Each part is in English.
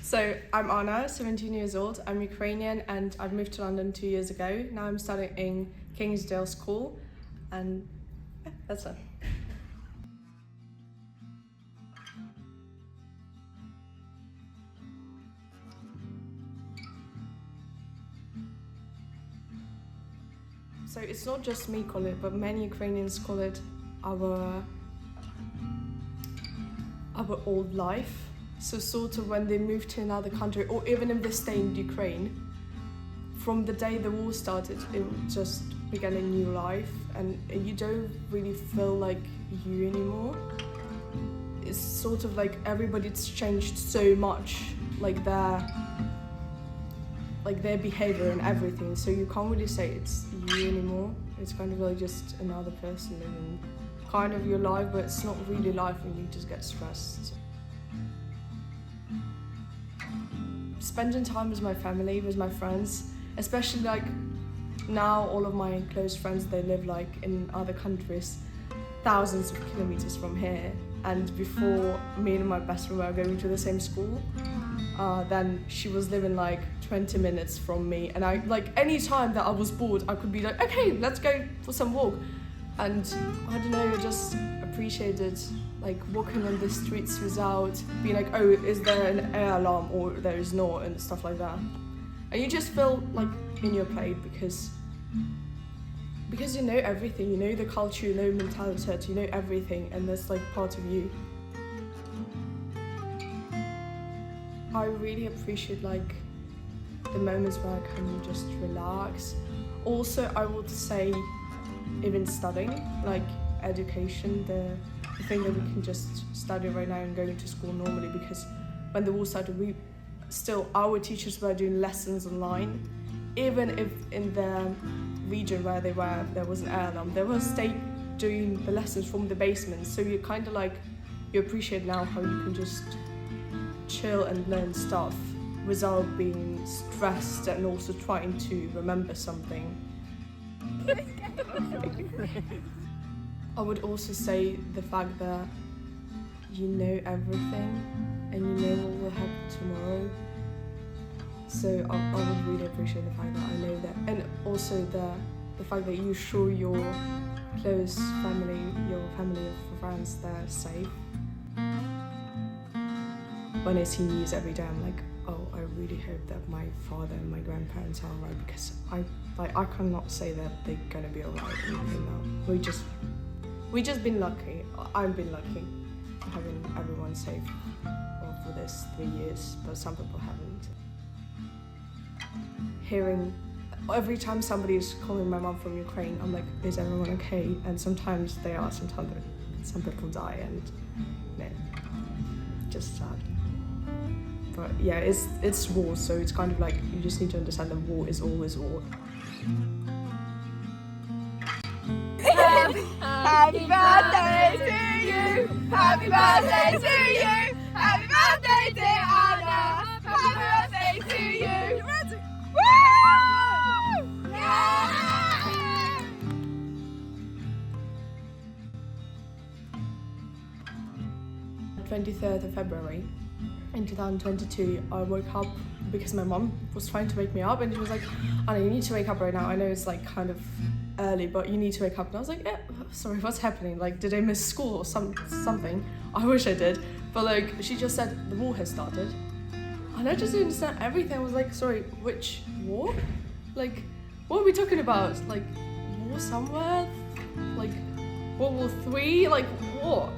So I'm Anna, 17 years old. I'm Ukrainian and I've moved to London 2 years ago. Now I'm studying in Kingsdale School and yeah, that's it. So it's not just me call it, but many Ukrainians call it our old life. So sort of when they move to another country, or even if they stay in Ukraine, from the day the war started, it just began a new life, and you don't really feel like you anymore. It's sort of like everybody's changed so much, like their behavior and everything. So you can't really say it's you anymore. It's kind of like just another person living kind of your life, but it's not really life, and you just get stressed. Spending time with my family, with my friends, especially like now all of my close friends, they live like in other countries, thousands of kilometers from here. And before, me and my best friend were going to the same school. Then she was living like 20 minutes from me, and I like any time that I was bored, I could be like, okay, let's go for some walk. And I don't know, I just appreciated like walking on the streets without being like, oh, is there an air alarm or there is not, and stuff like that. And you just feel like in your plate because you know everything, you know the culture, you know mentality, you know everything, and that's like part of you. I really appreciate like the moments where I can just relax. Also, I would say even studying, like education, the thing that we can just study right now and going to school normally, because when the war started, our teachers were doing lessons online. Even if in the region where they were, there was an air alarm, they were doing the lessons from the basement. So you kind of like, you appreciate now how you can just chill and learn stuff without being stressed and also trying to remember something. I would also say the fact that you know everything and you know what will happen tomorrow. So I would really appreciate the fact that I know that, and also the fact that you show your close family, your family of friends, they're safe. When I see news every day, I'm like, oh, I really hope that my father and my grandparents are alright, because I cannot say that they're gonna be alright or anything now. We just been lucky. I've been lucky having everyone safe for this 3 years, but some people haven't. Hearing every time somebody is calling my mom from Ukraine, I'm like, is everyone okay? And sometimes they are, sometimes some people die, and just sad. But yeah, it's war, so it's kind of like you just need to understand that war is always war. Happy birthday to you! Happy birthday to you! Happy birthday dear Anna! Happy birthday to you! Ready? Woo! Yeah! 23rd of February in 2022, I woke up because my mom was trying to wake me up, and she was like, Anna, you need to wake up right now. I know it's like kind of early, but you need to wake up. And I was like, yeah, sorry, what's happening? Like, did I miss school or something? I wish I did. But like, she just said the war has started. And I just didn't understand everything. I was like, sorry, which war? Like, what are we talking about? Like, war somewhere? Like, World War III? Like, what?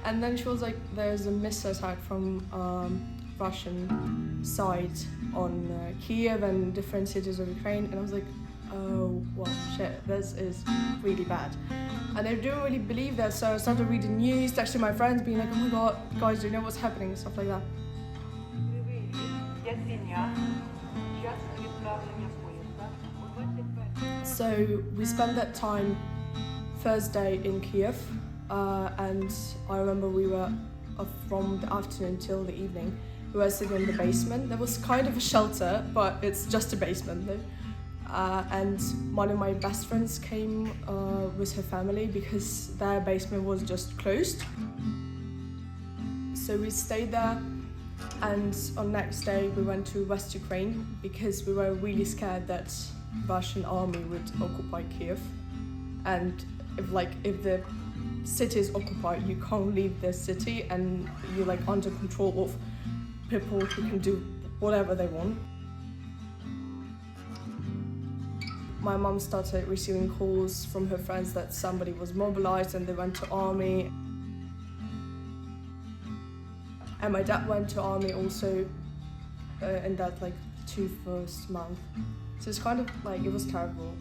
And then she was like, there's a missile attack from Russian side on Kiev and different cities of Ukraine. And I was like, oh, well, shit, this is really bad. And I didn't really believe that, so I started reading news, texting my friends, being like, oh my god, guys, do you know what's happening? Stuff like that. So we spent that time Thursday in Kiev, and I remember we were from the afternoon till the evening, we were sitting in the basement. There was kind of a shelter, but it's just a basement though. And one of my best friends came with her family because their basement was just closed. So we stayed there And on next day we went to West Ukraine because we were really scared that Russian army would occupy Kiev. And if the city is occupied, you can't leave the city and you're like under control of people who can do whatever they want. My mum started receiving calls from her friends that somebody was mobilized and they went to army. And my dad went to army also in that like 2 first month. So it's kind of like, it was terrible.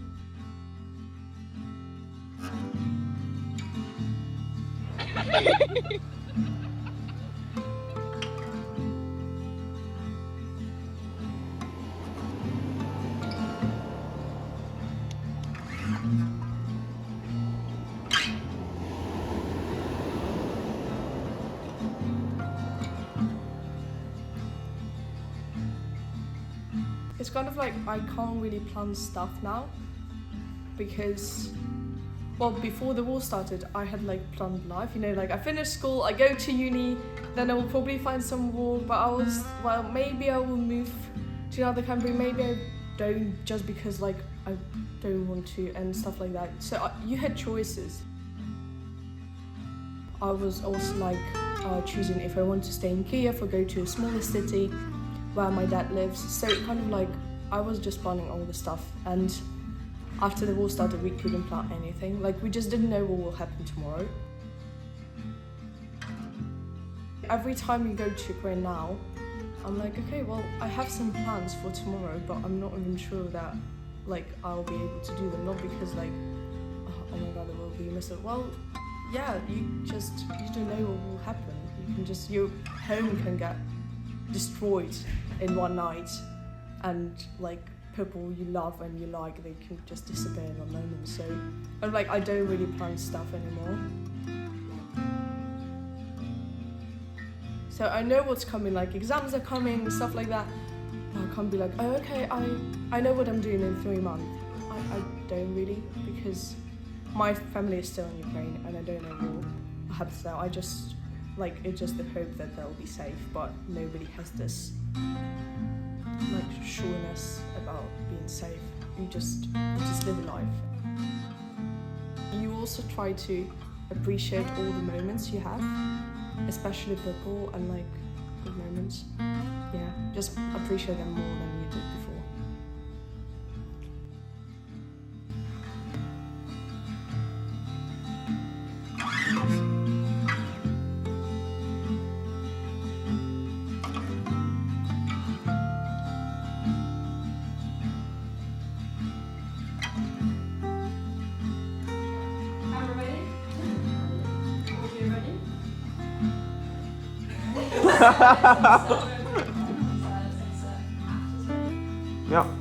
It's kind of like I can't really plan stuff now because, well, before the war started, I had like planned life, you know, like I finished school, I go to uni, then I will probably find some work, but I was, well, maybe I will move to another country, maybe I don't, just because like I don't want to and stuff like that. So you had choices. I was also like choosing if I want to stay in Kiev or go to a smaller city where my dad lives. So it kind of like, I was just planning all the stuff, and after the war started we couldn't plan anything. Like we just didn't know what will happen tomorrow. Every time we go to Ukraine now, I'm like, okay, well, I have some plans for tomorrow, but I'm not even sure that like I'll be able to do them. Not because like, oh my god, there will be a missile. Well, yeah, you don't know what will happen. You can just, your home can get destroyed in one night, and like people you love and you like, they can just disappear in a moment. So I'm like, I don't really plan stuff anymore. So I know what's coming, like exams are coming, stuff like that. I can't be like, oh okay, I know what I'm doing in 3 months. I don't really, because my family is still in Ukraine and I don't know what happens now. I just, like, it's just the hope that they'll be safe, but nobody has this like sureness about being safe. You just live a life. You also try to appreciate all the moments you have, especially people and like good moments. Yeah, just appreciate them more than you did before. Ja.